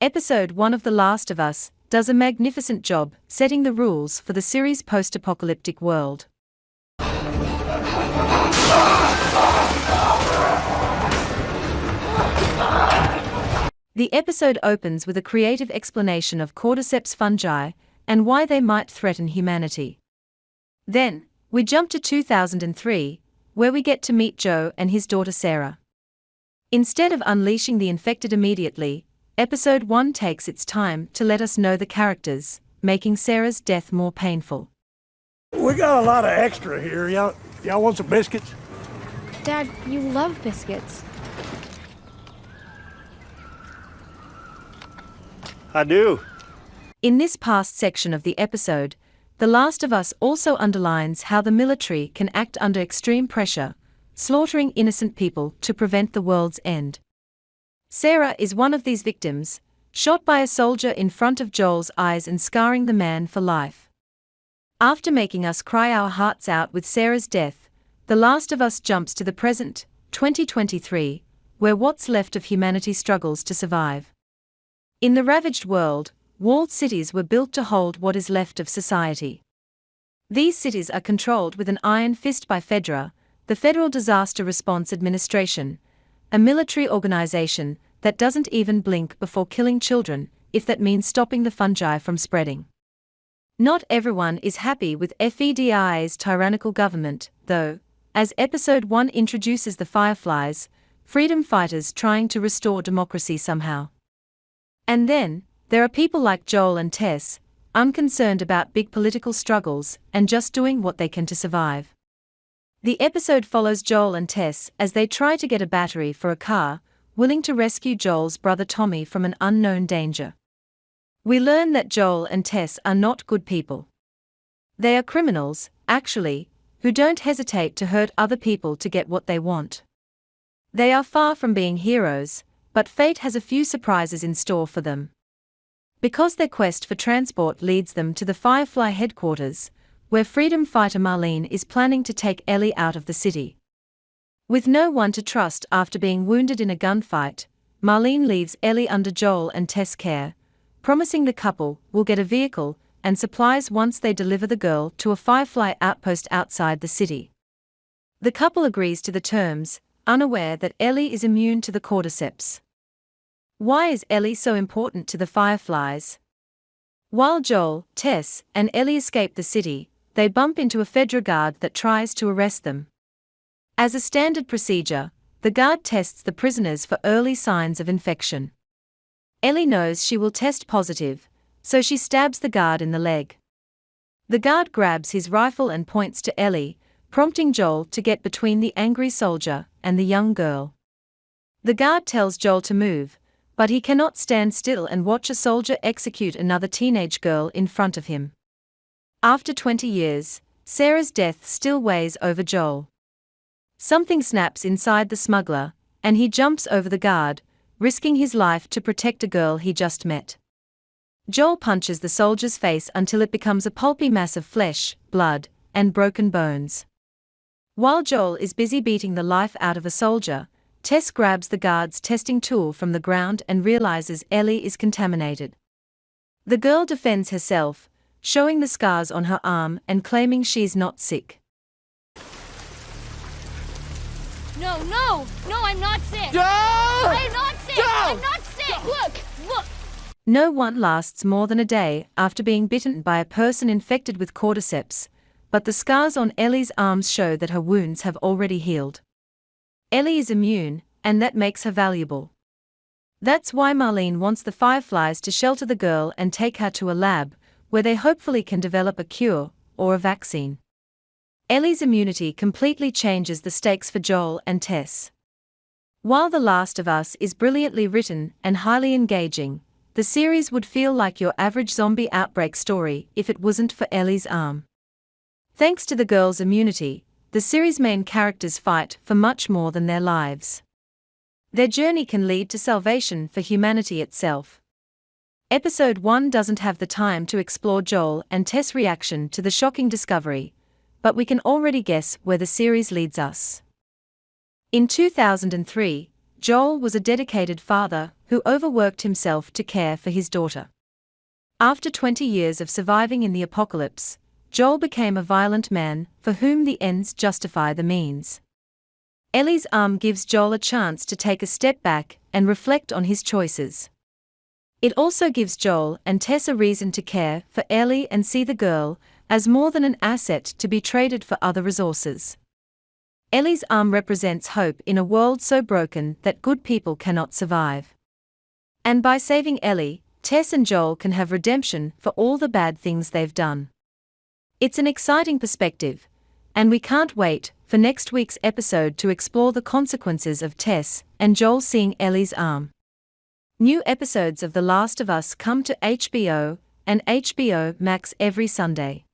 Episode 1 of The Last of Us does a magnificent job setting the rules for the series' post-apocalyptic world. The episode opens with a creative explanation of cordyceps fungi and why they might threaten humanity. Then, we jump to 2003, where we get to meet Joe and his daughter Sarah. Instead of unleashing the infected immediately, Episode 1 takes its time to let us know the characters, making Sarah's death more painful. We got a lot of extra here. Y'all want some biscuits? Dad, you love biscuits. I do. In this past section of the episode, The Last of Us also underlines how the military can act under extreme pressure, slaughtering innocent people to prevent the world's end. Sarah is one of these victims, shot by a soldier in front of Joel's eyes and scarring the man for life. After making us cry our hearts out with Sarah's death, The Last of Us jumps to the present, 2023, where what's left of humanity struggles to survive. In the ravaged world, walled cities were built to hold what is left of society. These cities are controlled with an iron fist by FEDRA, the Federal Disaster Response Administration, a military organization that doesn't even blink before killing children, if that means stopping the fungi from spreading. Not everyone is happy with FEDRA's tyrannical government, though, as Episode 1 introduces the Fireflies, freedom fighters trying to restore democracy somehow. And then, there are people like Joel and Tess, unconcerned about big political struggles and just doing what they can to survive. The episode follows Joel and Tess as they try to get a battery for a car, willing to rescue Joel's brother Tommy from an unknown danger. We learn that Joel and Tess are not good people. They are criminals, actually, who don't hesitate to hurt other people to get what they want. They are far from being heroes, but fate has a few surprises in store for them. Because their quest for transport leads them to the Firefly headquarters, where freedom fighter Marlene is planning to take Ellie out of the city. With no one to trust after being wounded in a gunfight, Marlene leaves Ellie under Joel and Tess' care, promising the couple will get a vehicle and supplies once they deliver the girl to a Firefly outpost outside the city. The couple agrees to the terms, unaware that Ellie is immune to the cordyceps. Why is Ellie so important to the Fireflies? While Joel, Tess, and Ellie escape the city, they bump into a Fedra guard that tries to arrest them. As a standard procedure, the guard tests the prisoners for early signs of infection. Ellie knows she will test positive, so she stabs the guard in the leg. The guard grabs his rifle and points to Ellie, prompting Joel to get between the angry soldier and the young girl. The guard tells Joel to move, but he cannot stand still and watch a soldier execute another teenage girl in front of him. After 20 years, Sarah's death still weighs over Joel. Something snaps inside the smuggler, and he jumps over the guard, risking his life to protect a girl he just met. Joel punches the soldier's face until it becomes a pulpy mass of flesh, blood, and broken bones. While Joel is busy beating the life out of a soldier, Tess grabs the guard's testing tool from the ground and realizes Ellie is contaminated. The girl defends herself, showing the scars on her arm and claiming she's not sick. No, I'm not sick. Joe! I'm not sick. Joe! I'm not sick. Look. No one lasts more than a day after being bitten by a person infected with cordyceps, but the scars on Ellie's arms show that her wounds have already healed. Ellie is immune, and that makes her valuable. That's why Marlene wants the Fireflies to shelter the girl and take her to a lab, where they hopefully can develop a cure, or a vaccine. Ellie's immunity completely changes the stakes for Joel and Tess. While The Last of Us is brilliantly written and highly engaging, the series would feel like your average zombie outbreak story if it wasn't for Ellie's arm. Thanks to the girl's immunity, the series' main characters fight for much more than their lives. Their journey can lead to salvation for humanity itself. Episode 1 doesn't have the time to explore Joel and Tess' reaction to the shocking discovery, but we can already guess where the series leads us. In 2003, Joel was a dedicated father who overworked himself to care for his daughter. After 20 years of surviving in the apocalypse, Joel became a violent man for whom the ends justify the means. Ellie's arm gives Joel a chance to take a step back and reflect on his choices. It also gives Joel and Tess a reason to care for Ellie and see the girl as more than an asset to be traded for other resources. Ellie's arm represents hope in a world so broken that good people cannot survive. And by saving Ellie, Tess and Joel can have redemption for all the bad things they've done. It's an exciting perspective, and we can't wait for next week's episode to explore the consequences of Tess and Joel seeing Ellie's arm. New episodes of The Last of Us come to HBO and HBO Max every Sunday.